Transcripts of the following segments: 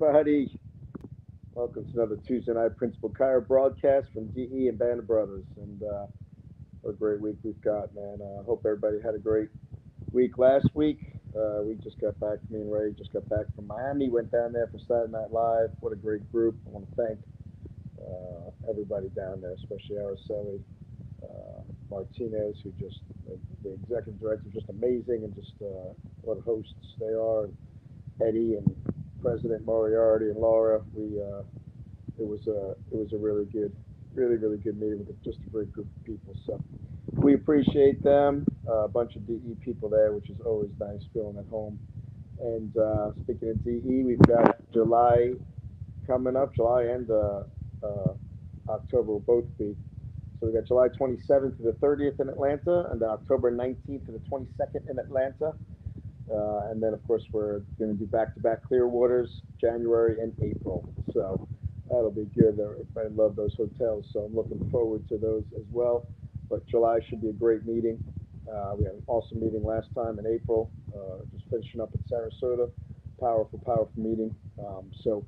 everybody. Welcome to another Tuesday night Principal Chiro broadcast from DE and Band of Brothers. And what a great week we've got, man. I hope everybody had a great week last week. We just got back, me and Ray just got back from Miami, went down there for Saturday Night Live. What a great group. I want to thank everybody down there, especially Araceli, Martinez, who just, the executive director, just amazing, and just what hosts they are. And Eddie and President Moriarty and Laura. It was a really good meeting with just a great group of people. So we appreciate them. A bunch of DE people there, which is always nice, feeling at home. And speaking of DE, we've got July coming up. July and October will both be. So we got July 27th to the 30th in Atlanta, and then October 19th to the 22nd in Atlanta. And then, of course, we're going to do back-to-back Clearwaters, January and April. So that'll be good. I love those hotels, so I'm looking forward to those as well. But July should be a great meeting. We had an awesome meeting last time in April, just finishing up at Sarasota. Powerful meeting. So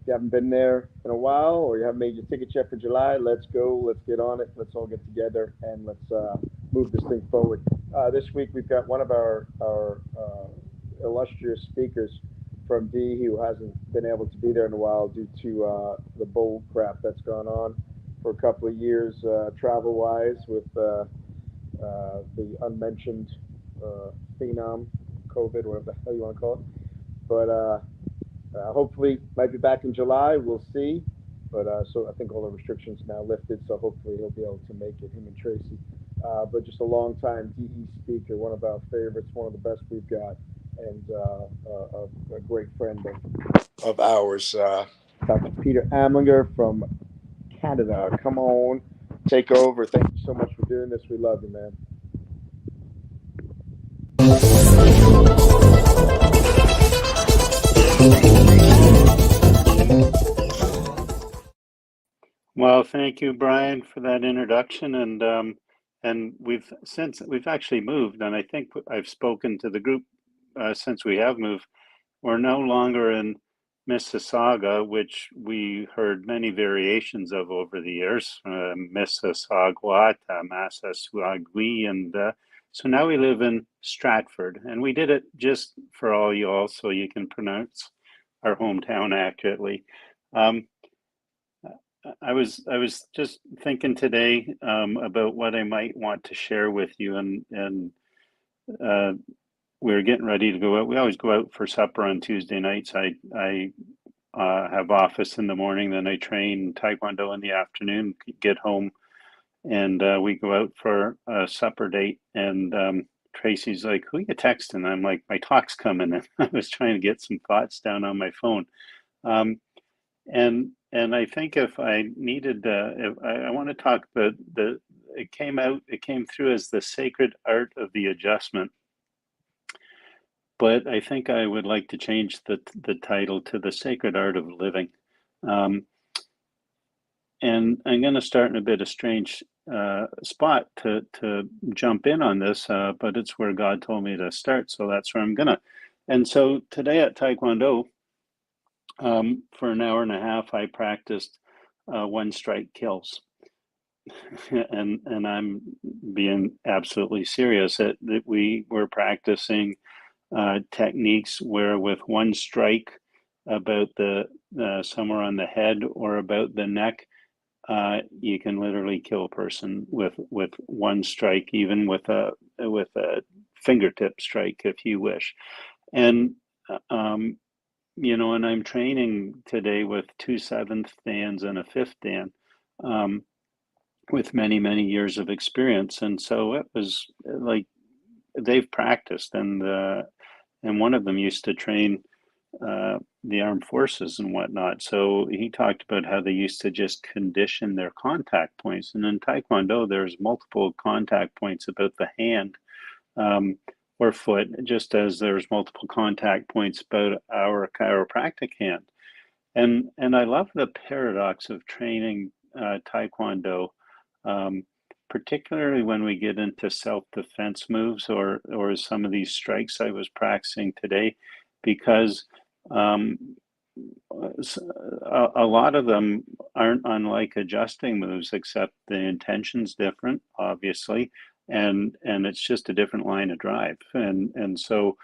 if you haven't been there in a while, or you haven't made your ticket yet for July, let's go. Let's get on it. Let's all get together, and let's move this thing forward. This week we've got one of our illustrious speakers from D who hasn't been able to be there in a while due to the bull crap that's gone on for a couple of years travel-wise with the unmentioned phenom, COVID, whatever the hell you want to call it. But hopefully might be back in July. We'll see. But so I think all the restrictions now lifted, so hopefully he'll be able to make it, him and Tracy. But just a long-time DE speaker, one of our favorites, one of the best we've got, and a great friend of ours, Dr. Peter Amlinger from Canada. Come on, take over. Thank you so much for doing this. We love you, man. Well, thank you, Brian, for that introduction. And we've actually moved, and I think I've spoken to the group since we have moved. We're no longer in Mississauga, which we heard many variations of over the years, Mississauga, Massasauga, and so now we live in Stratford, and we did it just for all you all, so you can pronounce our hometown accurately. I was just thinking today about what I might want to share with you, and we were getting ready to go out. We always go out for supper on Tuesday nights. I have office in the morning, then I train Taekwondo in the afternoon, get home, and we go out for a supper date. And Tracy's like, "Who you texting?" I'm like, "My talk's coming." And I was trying to get some thoughts down on my phone. And I think if I needed, if I want to talk it came through as the sacred art of the adjustment. But I think I would like to change the title to the sacred art of living. And I'm going to start in a bit of strange spot to jump in on this, but it's where God told me to start, so that's where I'm gonna. And so today at Taekwondo, for an hour and a half, I practiced one strike kills. and I'm being absolutely serious that we were practicing techniques where with one strike about the somewhere on the head or about the neck, you can literally kill a person with one strike, even with a fingertip strike if you wish. And and I'm training today with 2 7th dans and a 5th dan, with many years of experience. And so it was like they've practiced, and one of them used to train the armed forces and whatnot. So he talked about how they used to just condition their contact points. And in Taekwondo, there's multiple contact points about the hand or foot, just as there's multiple contact points about our chiropractic hand. And I love the paradox of training Taekwondo, particularly when we get into self-defense moves or some of these strikes I was practicing today, because a lot of them aren't unlike adjusting moves, except the intention's different, obviously, and it's just a different line of drive. And so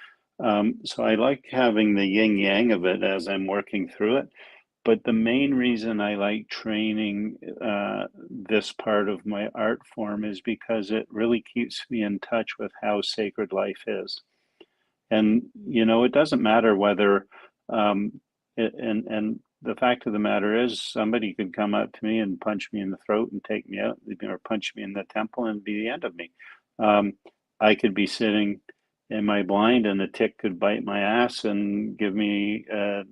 so I like having the yin yang of it as I'm working through it. But the main reason I like training this part of my art form is because it really keeps me in touch with how sacred life is. And it doesn't matter whether, and the fact of the matter is, somebody could come up to me and punch me in the throat and take me out, or punch me in the temple and be the end of me. Um, I could be sitting in my blind, and a tick could bite my ass and give me a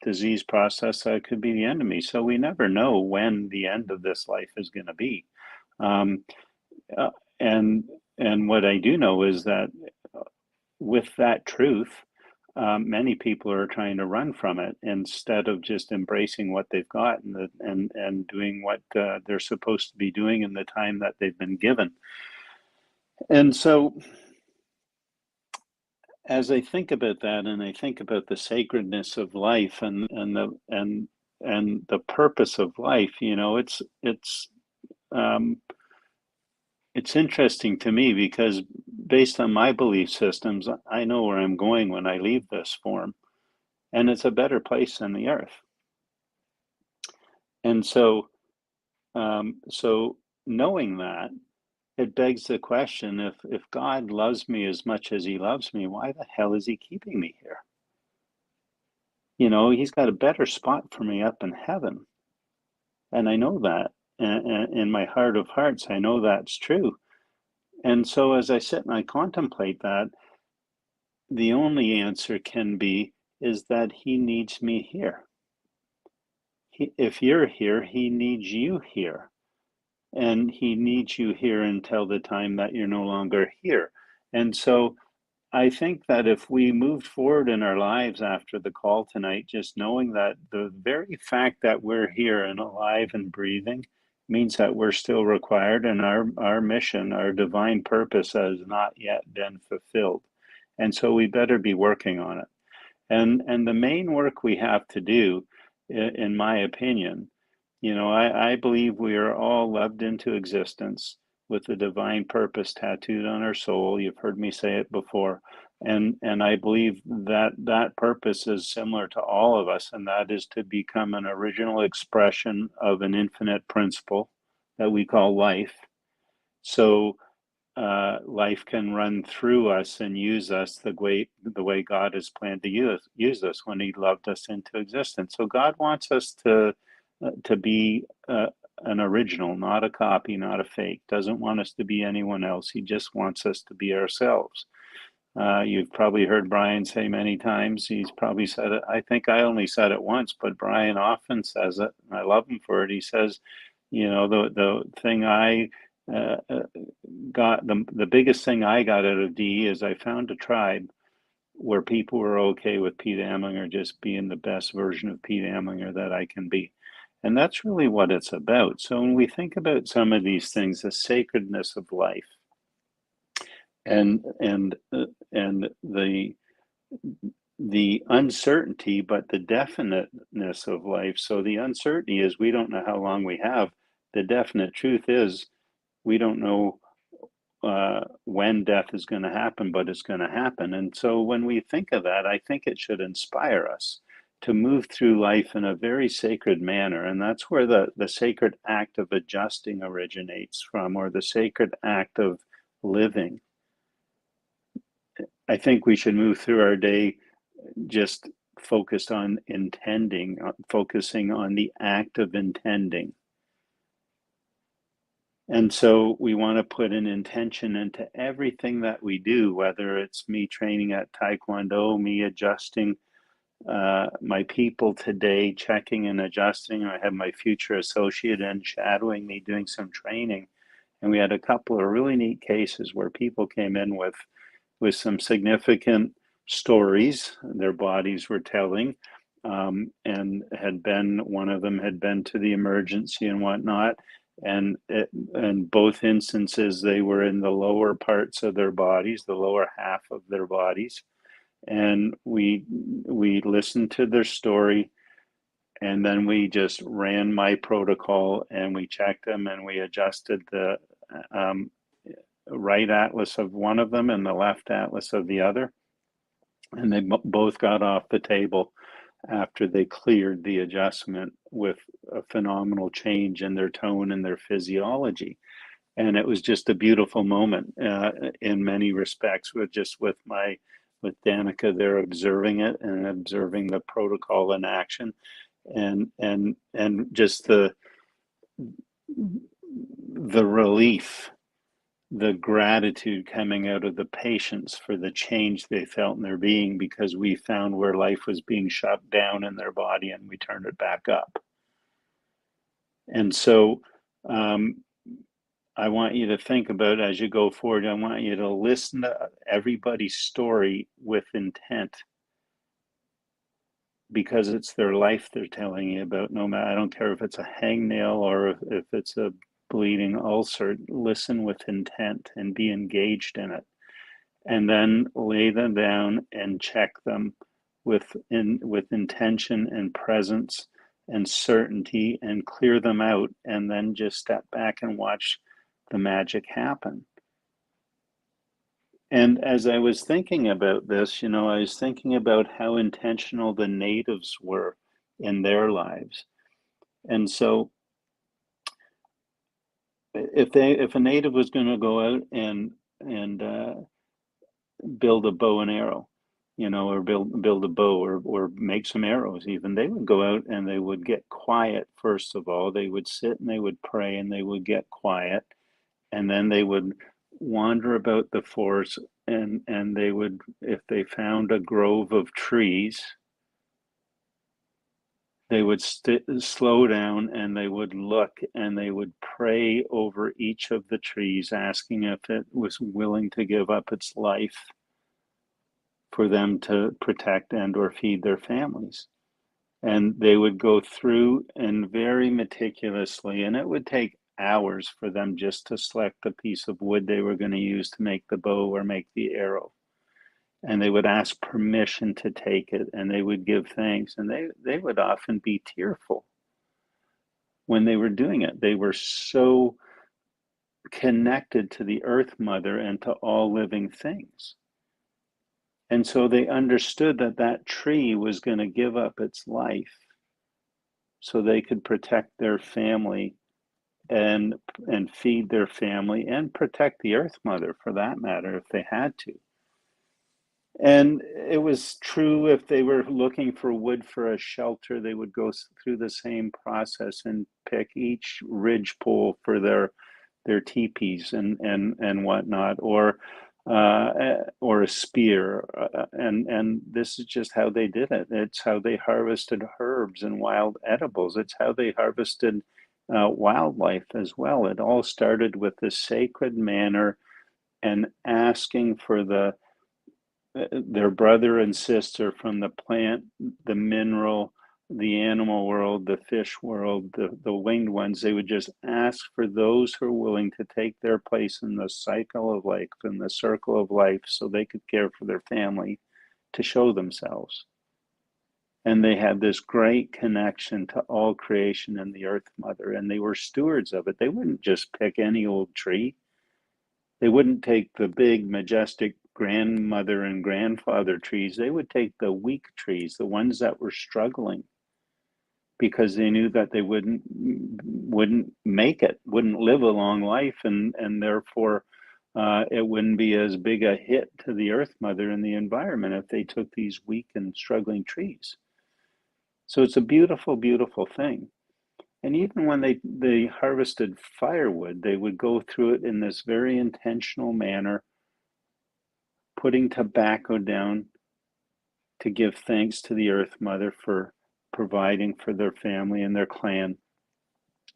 disease process that could be the end of me. So we never know when the end of this life is going to be. Um, uh, and and what I do know is that with that truth, many people are trying to run from it instead of just embracing what they've got and doing what they're supposed to be doing in the time that they've been given. And so, as I think about that, and I think about the sacredness of life and the purpose of life, um, it's interesting to me because based on my belief systems, I know where I'm going when I leave this form, and it's a better place than the earth. And so knowing that, it begs the question: if God loves me as much as He loves me, why the hell is He keeping me here? He's got a better spot for me up in heaven, and I know that. And in my heart of hearts, I know that's true. And so, as I sit and I contemplate that, the only answer can be is that He needs me here. If you're here, He needs you here. And He needs you here until the time that you're no longer here. And so I think that if we moved forward in our lives after the call tonight, just knowing that the very fact that we're here and alive and breathing means that we're still required, and our mission, our divine purpose has not yet been fulfilled. And so we better be working on it. And the main work we have to do, in my opinion, I believe we are all loved into existence with the divine purpose tattooed on our soul. You've heard me say it before. And I believe that that purpose is similar to all of us, and that is to become an original expression of an infinite principle that we call life. So life can run through us and use us the way God has planned to use us when He loved us into existence. So God wants us to be an original, not a copy, not a fake. Doesn't want us to be anyone else. He just wants us to be ourselves. You've probably heard Brian say many times. He's probably said it. I think I only said it once, but Brian often says it, and I love him for it. He says, the thing I got the biggest thing I got out of DE is I found a tribe where people were okay with Pete Amlinger just being the best version of Pete Amlinger that I can be. And that's really what it's about. So when we think about some of these things, the sacredness of life and the uncertainty, but the definiteness of life. So the uncertainty is we don't know how long we have. The definite truth is we don't know when death is going to happen, but it's going to happen. And so when we think of that, I think it should inspire us to move through life in a very sacred manner. And that's where the sacred act of adjusting originates from, or the sacred act of living. I think we should move through our day just focused on intending, focusing on the act of intending. And so we want to put an intention into everything that we do, whether it's me training at Taekwondo, me adjusting my people today, checking and adjusting. I have my future associate in shadowing me, doing some training. And we had a couple of really neat cases where people came in with some significant stories their bodies were telling, and one of them had been to the emergency and whatnot. And in both instances, they were in the lower parts of their bodies, the lower half of their bodies. and we listened to their story, and then we just ran my protocol, and we checked them, and we adjusted the um, right atlas of one of them and the left atlas of the other, and they both got off the table after they cleared the adjustment with a phenomenal change in their tone and their physiology. And it was just a beautiful moment in many respects, with Danica there observing it and observing the protocol in action, and just the relief, the gratitude coming out of the patients for the change they felt in their being, because we found where life was being shut down in their body and we turned it back up. And so um, I want you to think about, as you go forward, I want you to listen to everybody's story with intent, because it's their life they're telling you about. No matter, I don't care if it's a hangnail or if it's a bleeding ulcer, listen with intent and be engaged in it. And then lay them down and check them with intention and presence and certainty, and clear them out, and then just step back and watch the magic happen. And as I was thinking about this, I was thinking about how intentional the natives were in their lives. And so if a native was going to go out and build a bow and arrow, or build a bow, or make some arrows even, they would go out and they would get quiet. First of all, they would sit and they would pray and they would get quiet, and then they would wander about the forest, and they would, if they found a grove of trees, they would slow down and they would look and they would pray over each of the trees, asking if it was willing to give up its life for them to protect and or feed their families. And they would go through and very meticulously, and it would take hours for them just to select the piece of wood they were going to use to make the bow or make the arrow. And they would ask permission to take it, and they would give thanks, and they would often be tearful when they were doing it. They were so connected to the Earth Mother and to all living things. And so they understood that that tree was going to give up its life so they could protect their family, and feed their family, and protect the Earth Mother for that matter if they had to. And it was true if they were looking for wood for a shelter, they would go through the same process and pick each ridge pole for their teepees and whatnot, or a spear, and this is just how they did it. It's how they harvested herbs and wild edibles. It's how they harvested wildlife as well. It all started with the sacred manner and asking for their brother and sister from the plant, the mineral, the animal world, the fish world, the winged ones. They would just ask for those who are willing to take their place in the cycle of life, in the circle of life, so they could care for their family, to show themselves. And they had this great connection to all creation and the Earth Mother, and they were stewards of it. They wouldn't just pick any old tree. They wouldn't take the big, majestic grandmother and grandfather trees. They would take the weak trees, the ones that were struggling, because they knew that they wouldn't make it, wouldn't live a long life, and therefore it wouldn't be as big a hit to the Earth Mother and the environment if they took these weak and struggling trees. So it's a beautiful, beautiful thing. And even when they harvested firewood, they would go through it in this very intentional manner, putting tobacco down to give thanks to the Earth Mother for providing for their family and their clan.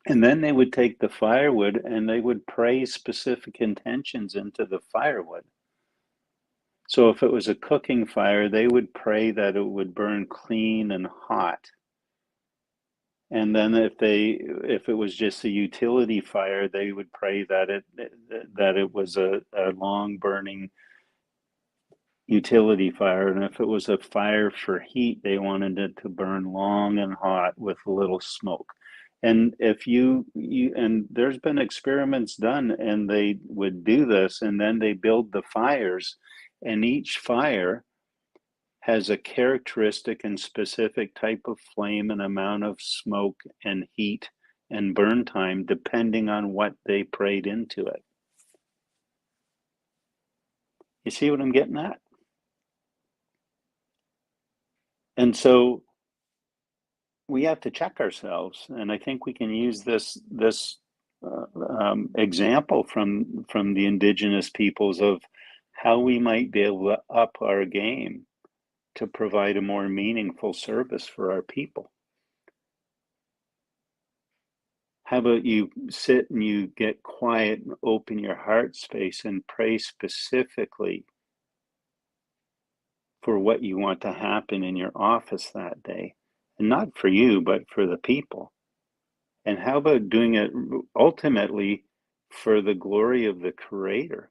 And then they would take the firewood and they would pray specific intentions into the firewood. So if it was a cooking fire, they would pray that it would burn clean and hot. And then if it was just a utility fire, they would pray that it was a long burning utility fire, and if it was a fire for heat, they wanted it to burn long and hot with little smoke. And if you and there's been experiments done, and they would do this, and then they build the fires, and each fire has a characteristic and specific type of flame and amount of smoke and heat and burn time depending on what they prayed into it. You see what I'm getting at? And so we have to check ourselves, and I think we can use this example from the indigenous peoples of how we might be able to up our game to provide a more meaningful service for our people. How about you sit and you get quiet and open your heart space and pray specifically for what you want to happen in your office that day, and not for you, but for the people. And how about doing it ultimately for the glory of the Creator,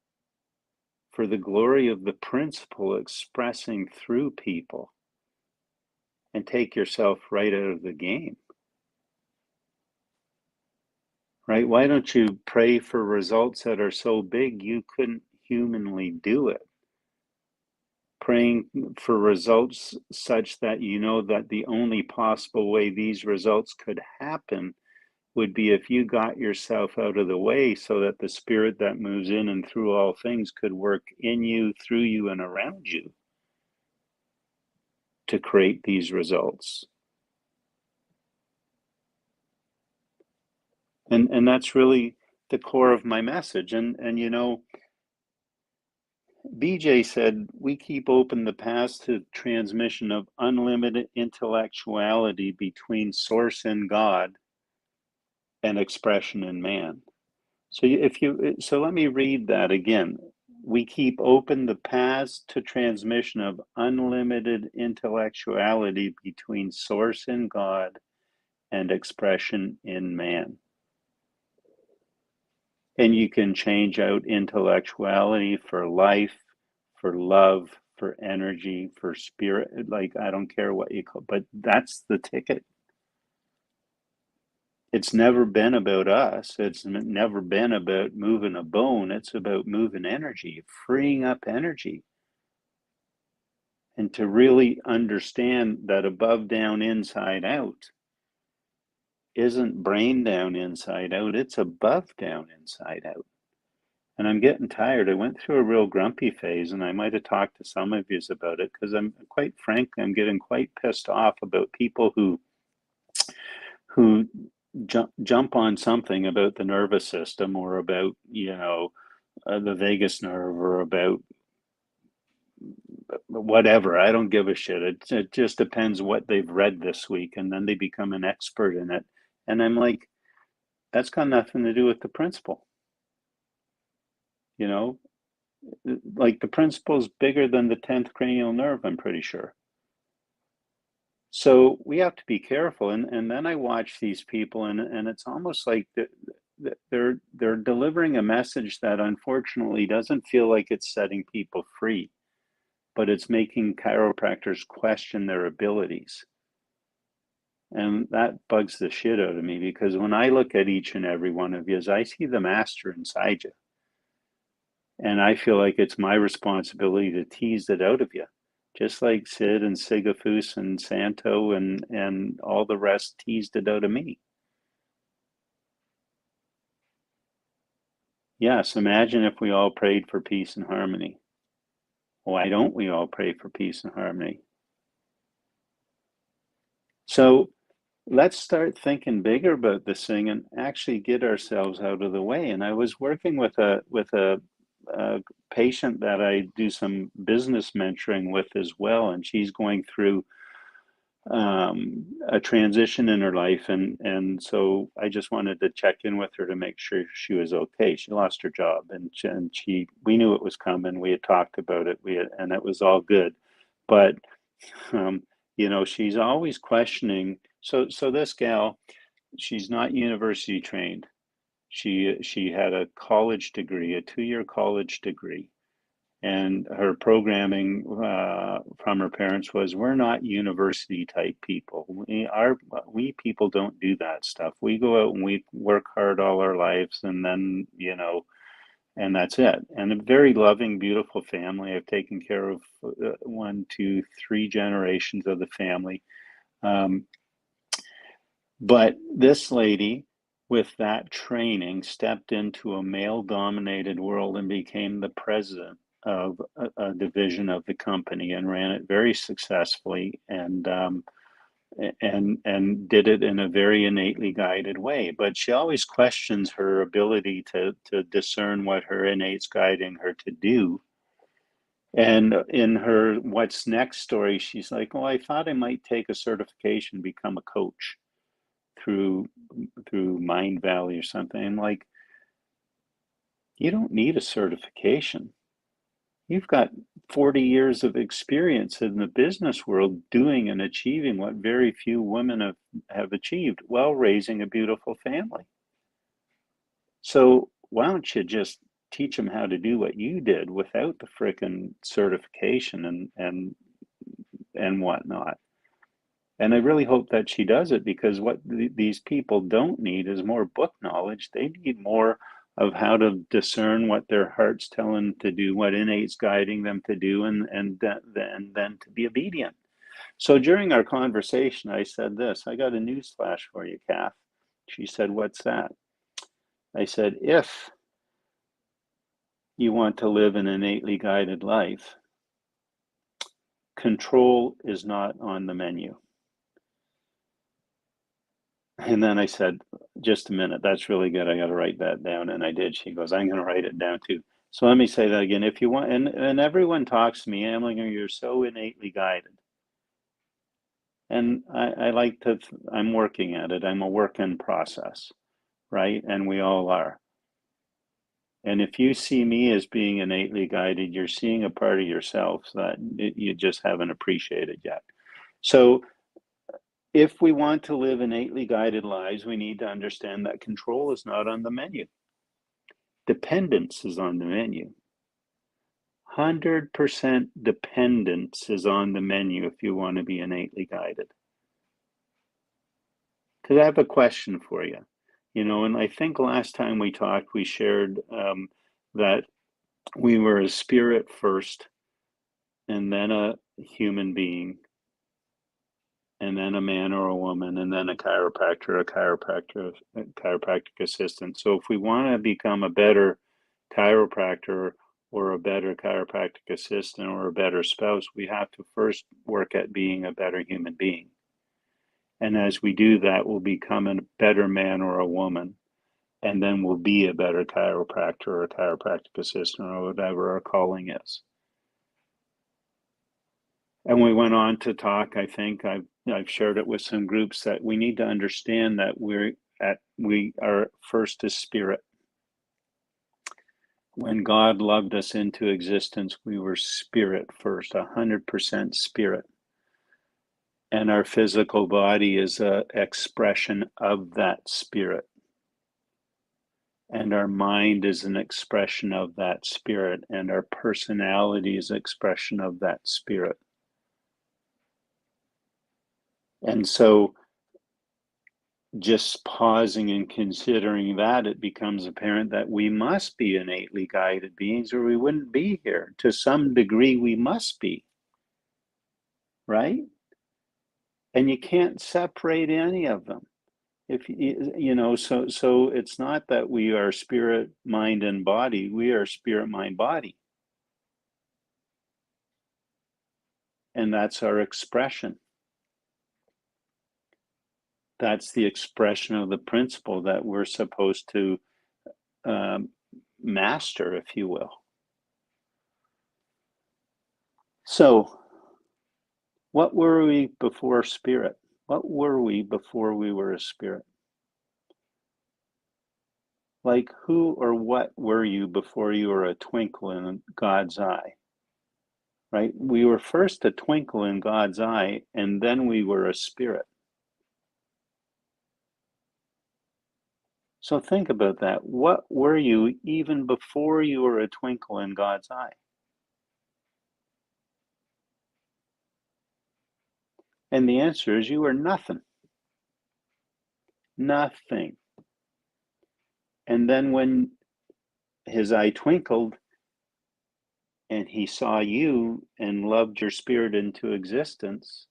for the glory of the principle expressing through people, and take yourself right out of the game, right? Why don't you pray for results that are so big you couldn't humanly do it? Praying for results such that you know that the only possible way these results could happen would be if you got yourself out of the way so that the spirit that moves in and through all things could work in you, through you, and around you to create these results. And that's really the core of my message. And you know, BJ said, we keep open the paths to transmission of unlimited intellectuality between source and God and expression in man. So let me read that again. We keep open the paths to transmission of unlimited intellectuality between source in God and expression in man. And you can change out intellectuality for life, for love, for energy, for spirit. Like, I don't care what you call, but that's the ticket. It's never been about us. It's never been about moving a bone. It's about moving energy, freeing up energy. And to really understand that above, down, inside, out isn't brain down, inside, out. It's above, down, inside, out. And I'm getting tired. I went through a real grumpy phase, and I might have talked to some of you about it because I'm quite frankly, I'm getting quite pissed off about people who jump on something about the nervous system or about, the vagus nerve or about whatever. I don't give a shit. It just depends what they've read this week, and then they become an expert in it. And I'm like, that's got nothing to do with the principle. You know, like the principle is bigger than the 10th cranial nerve, I'm pretty sure. So we have to be careful. And then I watch these people, and it's almost like they're delivering a message that unfortunately doesn't feel like it's setting people free, but it's making chiropractors question their abilities. And that bugs the shit out of me, because when I look at each and every one of you, I see the master inside you. And I feel like it's my responsibility to tease it out of you, just like Sid and Sigafus and Santo and all the rest teased it out of me. Yes, imagine if we all prayed for peace and harmony. Why don't we all pray for peace and harmony? So let's start thinking bigger about this thing and actually get ourselves out of the way. And I was working with a patient that I do some business mentoring with as well, and she's going through a transition in her life, and so I just wanted to check in with her to make sure she was okay. She lost her job, and she we knew it was coming. We had talked about it. And it was all good, but she's always questioning. So this gal, she's not university trained. She had a college degree, a 2-year college degree, And her programming from her parents was, we're not university type people. We people don't do that stuff. We go out and we work hard all our lives, and then, and that's it. And a very loving, beautiful family. I've taken care of one, two, three generations of the family. Um, but this lady, with that training, stepped into a male-dominated world and became the president of a division of the company and ran it very successfully, and did it in a very innately guided way. But she always questions her ability to discern what her innate's guiding her to do. And in her what's next story, she's like, "Oh, I thought I might take a certification, become a coach through Mind Valley or something." I'm like, you don't need a certification. You've got 40 years of experience in the business world doing and achieving what very few women have achieved, while raising a beautiful family. So why don't you just teach them how to do what you did without the frickin' certification and whatnot? And I really hope that she does it, because what these people don't need is more book knowledge. They need more of how to discern what their heart's telling them to do, what innate's guiding them to do, and then to be obedient. So during our conversation, I said this: I got a news flash for you, Kath. She said, "What's that?" I said, "If you want to live an innately guided life, control is not on the menu." And then I said, "Just a minute, that's really good. I got to write that down." And I did. She goes, "I'm going to write it down too." So let me say that again. If you want, and everyone talks to me, Amlinger, you're so innately guided. And I like to, I'm working at it. I'm a work in process, right? And we all are. And if you see me as being innately guided, you're seeing a part of yourself that you just haven't appreciated yet. So if we want to live innately guided lives, we need to understand that control is not on the menu. Dependence is on the menu. 100% dependence is on the menu if you want to be innately guided. Because I have a question for you. And I think last time we talked, we shared that we were a spirit first, and then a human being, and then a man or a woman, and then a chiropractic assistant. So if we want to become a better chiropractor or a better chiropractic assistant or a better spouse, we have to first work at being a better human being. And as we do that, we'll become a better man or a woman, and then we'll be a better chiropractor or a chiropractic assistant or whatever our calling is. And we went on to talk, I think I've shared it with some groups, that we need to understand that we are first a spirit. When God loved us into existence, we were spirit first, 100% spirit. And our physical body is an expression of that spirit. And our mind is an expression of that spirit. And our personality is an expression of that spirit. And so just pausing and considering that, it becomes apparent that we must be innately guided beings, or we wouldn't be here. To some degree, we must be, right? And you can't separate any of them. If so it's not that we are spirit, mind, and body. We are spirit, mind, body. And that's our expression. That's the expression of the principle that we're supposed to master, if you will. So, what were we before spirit? What were we before we were a spirit? Like, who or what were you before you were a twinkle in God's eye? Right? We were first a twinkle in God's eye, and then we were a spirit. So think about that. What were you even before you were a twinkle in God's eye? And the answer is you were nothing. Nothing. And then when his eye twinkled and he saw you and loved your spirit into existence,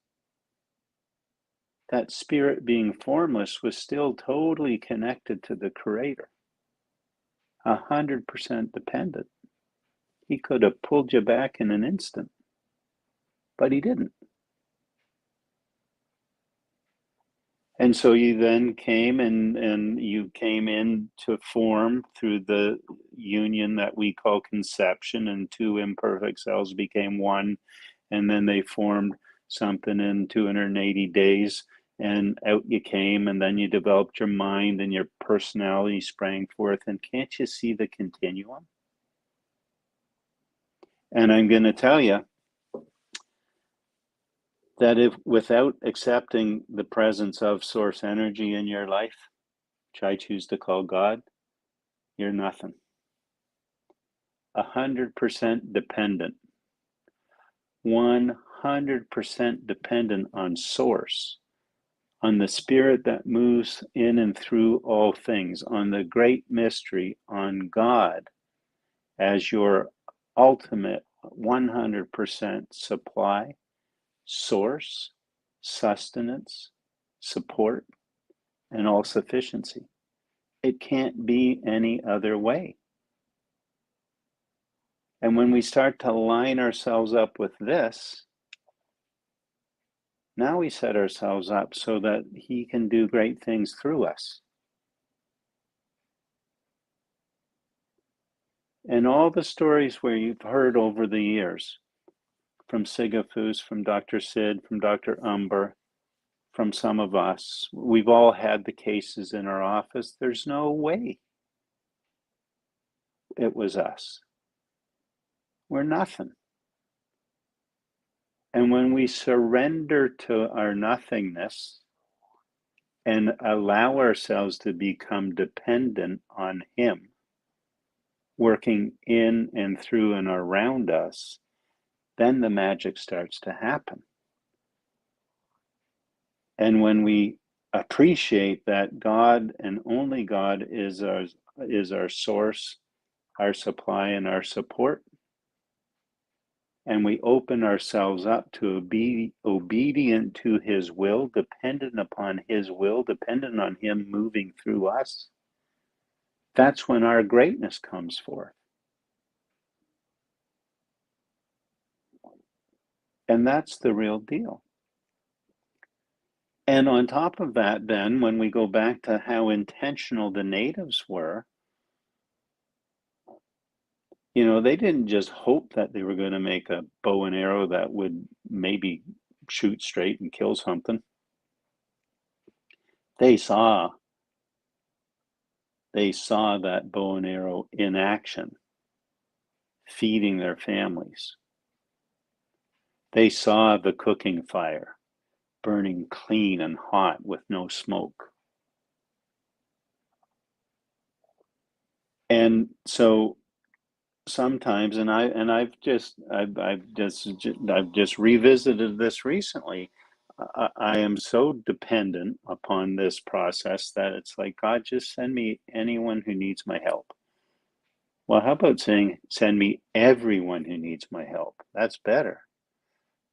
that spirit being formless was still totally connected to the Creator, 100% dependent. He could have pulled you back in an instant, but he didn't. And so you then came and you came into form through the union that we call conception, and two imperfect cells became one, and then they formed something in 280 days, and out you came, and then you developed your mind and your personality sprang forth. And can't you see the continuum? And I'm going to tell you that if without accepting the presence of source energy in your life, which I choose to call God, you're nothing. 100% dependent. 100% dependent on source, on the spirit that moves in and through all things, on the great mystery, on God as your ultimate 100% supply, source, sustenance, support, and all sufficiency. It can't be any other way. And when we start to line ourselves up with this, now we set ourselves up so that he can do great things through us. And all the stories where you've heard over the years, from Sigafus, from Dr. Sid, from Dr. Umber, from some of us, we've all had the cases in our office. There's no way it was us. We're nothing. And when we surrender to our nothingness and allow ourselves to become dependent on him, working in and through and around us, then the magic starts to happen. And when we appreciate that God and only God is our source, our supply, and our support, and we open ourselves up to be obedient to his will, dependent upon his will, dependent on him moving through us, that's when our greatness comes forth. And that's the real deal. And on top of that, then, when we go back to how intentional the natives were, they didn't just hope that they were going to make a bow and arrow that would maybe shoot straight and kill something. They saw that bow and arrow in action, feeding their families. They saw the cooking fire burning clean and hot with no smoke. And so sometimes, and I've just revisited this recently. I am so dependent upon this process that it's like, God, just send me anyone who needs my help. Well, how about saying, send me everyone who needs my help? That's better.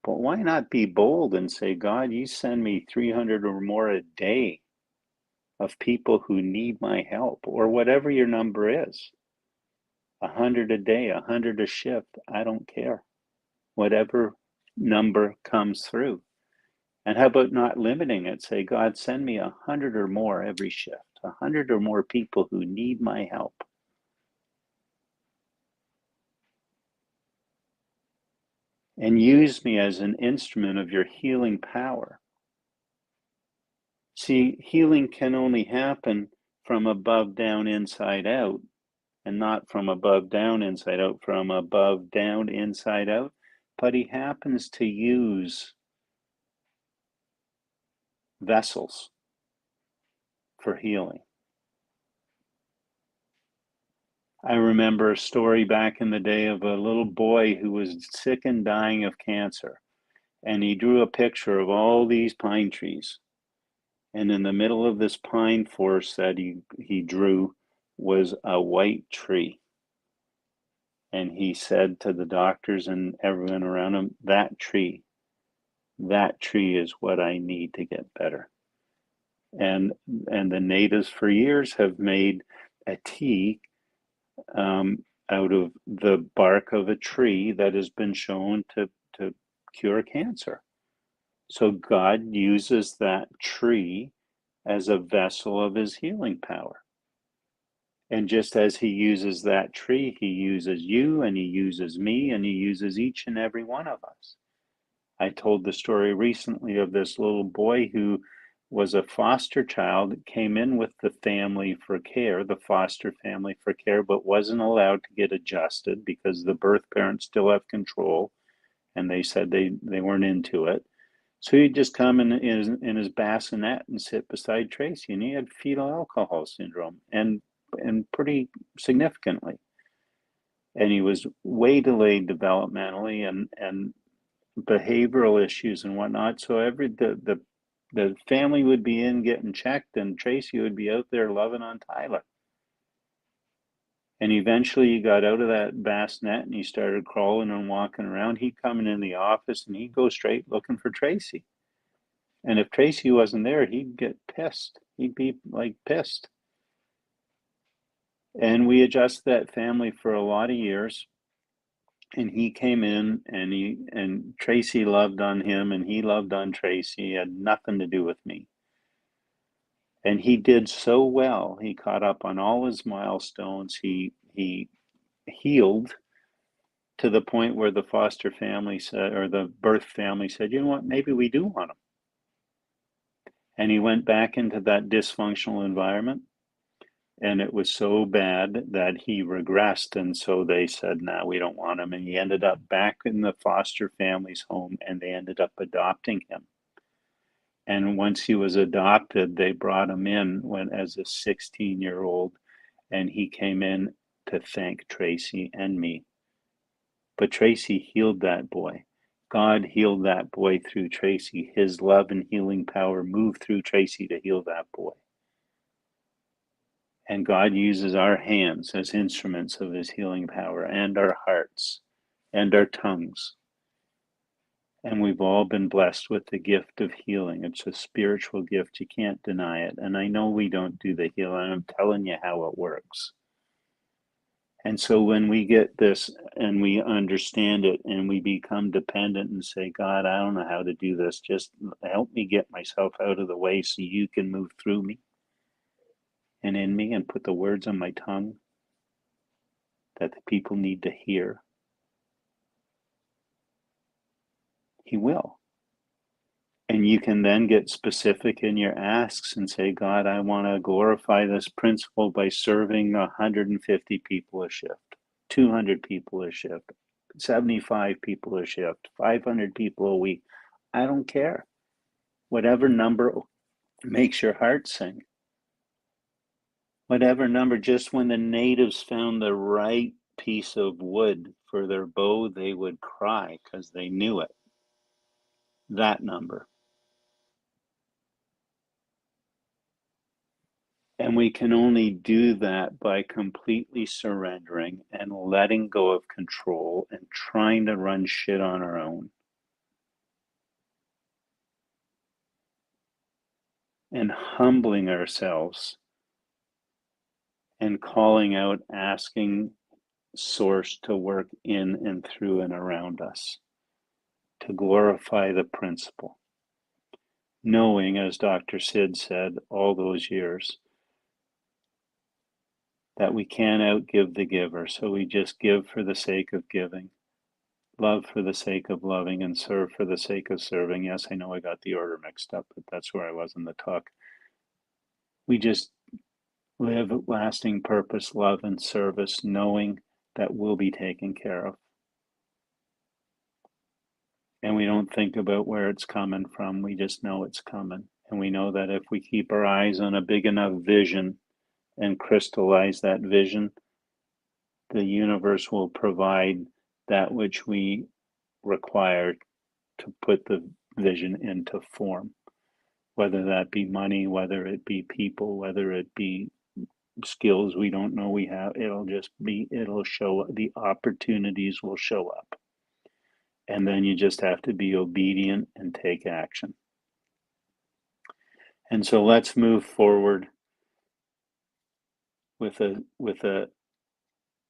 But why not be bold and say, God, you send me 300 or more a day of people who need my help, or whatever your number is. 100 a day, 100 a shift, I don't care. Whatever number comes through. And how about not limiting it? Say, God, send me 100 or more every shift, 100 or more people who need my help. And use me as an instrument of your healing power. See, healing can only happen from above down, inside out, and not from above down, inside out, from above down, inside out. But he happens to use vessels for healing. I remember a story back in the day of a little boy who was sick and dying of cancer. And he drew a picture of all these pine trees. And in the middle of this pine forest that he drew was a white tree. And he said to the doctors and everyone around him, that tree is what I need to get better. And the natives for years have made a tea out of the bark of a tree that has been shown to cure cancer. So God uses that tree as a vessel of his healing power. And just as he uses that tree, he uses you and he uses me and he uses each and every one of us. I told the story recently of this little boy who was a foster child that came in with the family for care, the foster family for care, but wasn't allowed to get adjusted because the birth parents still have control, and they said they weren't into it. So he'd just come in his bassinet and sit beside Tracy, and he had fetal alcohol syndrome, and pretty significantly. And he was way delayed developmentally and behavioral issues and whatnot. So the family would be in getting checked, and Tracy would be out there loving on Tyler. And eventually he got out of that bassinet and he started crawling and walking around. He'd come in the office and he'd go straight looking for Tracy. And if Tracy wasn't there, he'd get pissed. He'd be like pissed. And we adjusted that family for a lot of years. And he came in and Tracy loved on him and he loved on Tracy. He had nothing to do with me. And he did so well. He caught up on all his milestones. He healed to the point where the foster family said, or the birth family said, you know what, maybe we do want him. And he went back into that dysfunctional environment. And it was so bad that he regressed. And so they said, no, we don't want him. And he ended up back in the foster family's home, and they ended up adopting him. And once he was adopted, they brought him in as a 16-year-old, and he came in to thank Tracy and me. But Tracy healed that boy. God healed that boy through Tracy. His love and healing power moved through Tracy to heal that boy. And God uses our hands as instruments of his healing power, and our hearts and our tongues. And we've all been blessed with the gift of healing. It's a spiritual gift. You can't deny it. And I know we don't do the healing. I'm telling you how it works. And so when we get this and we understand it and we become dependent and say, God, I don't know how to do this. Just help me get myself out of the way so you can move through me and in me and put the words on my tongue that the people need to hear. He will. And you can then get specific in your asks and say, God, I want to glorify this principle by serving 150 people a shift, 200 people a shift, 75 people a shift, 500 people a week. I don't care. Whatever number makes your heart sing. Whatever number, just when the natives found the right piece of wood for their bow, they would cry because they knew it. That number. And we can only do that by completely surrendering and letting go of control and trying to run shit on our own. And humbling ourselves and calling out, asking Source to work in and through and around us, to glorify the principle. Knowing, as Dr. Sid said all those years, that we can't outgive the giver, so we just give for the sake of giving, love for the sake of loving, and serve for the sake of serving. Yes, I know I got the order mixed up, but that's where I was in the talk. We just live lasting purpose, love, and service, knowing that we'll be taken care of. And we don't think about where it's coming from. We just know it's coming. And we know that if we keep our eyes on a big enough vision and crystallize that vision, the universe will provide that which we require to put the vision into form, whether that be money, whether it be people, whether it be skills we don't know we have. It'll show, the opportunities will show up. And then you just have to be obedient and take action. And so let's move forward with a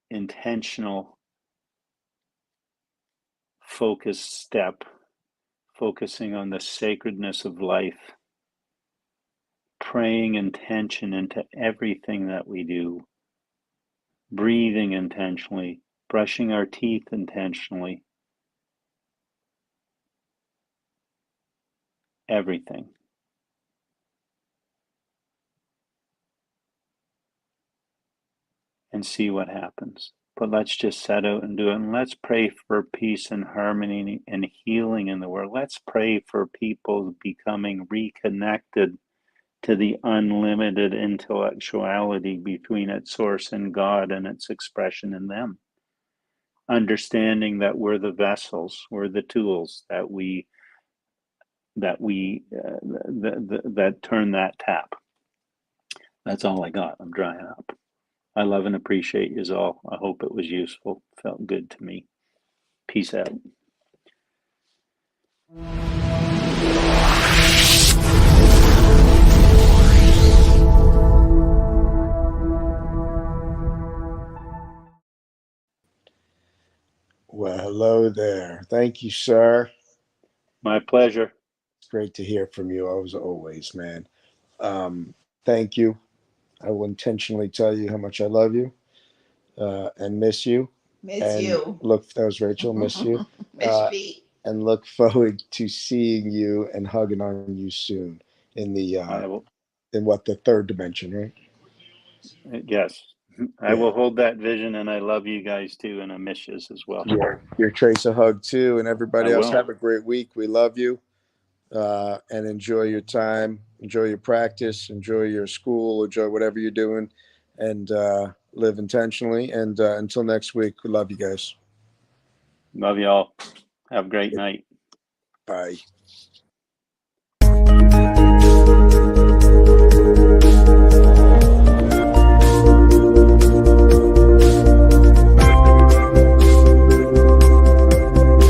intentional, focused step, focusing on the sacredness of life, praying intention into everything that we do, breathing intentionally, brushing our teeth intentionally, everything. And see what happens. But let's just set out and do it. And let's pray for peace and harmony and healing in the world. Let's pray for people becoming reconnected to the unlimited intellectuality between its source and God and its expression in them. Understanding that we're the vessels, we're the tools that turn that tap. That's all I got. I'm drying up. I love and appreciate you all. I hope it was useful. Felt good to me. Peace out. Well, hello there. Thank you, sir. My pleasure. It's great to hear from you, as always, man. Thank you. I will intentionally tell you how much I love you and miss you. Miss you. That was Rachel. Miss you. Miss feet. And look forward to seeing you and hugging on you soon in the in what, the third dimension, right? Yes. I will hold that vision, and I love you guys too, and I miss you as well. Your Trace a hug too, and everybody else. will. Have a great week. We love you, and enjoy your time, enjoy your practice, enjoy your school, enjoy whatever you're doing, and live intentionally. And until next week, we love you guys. Love you all. Have a great night. Bye.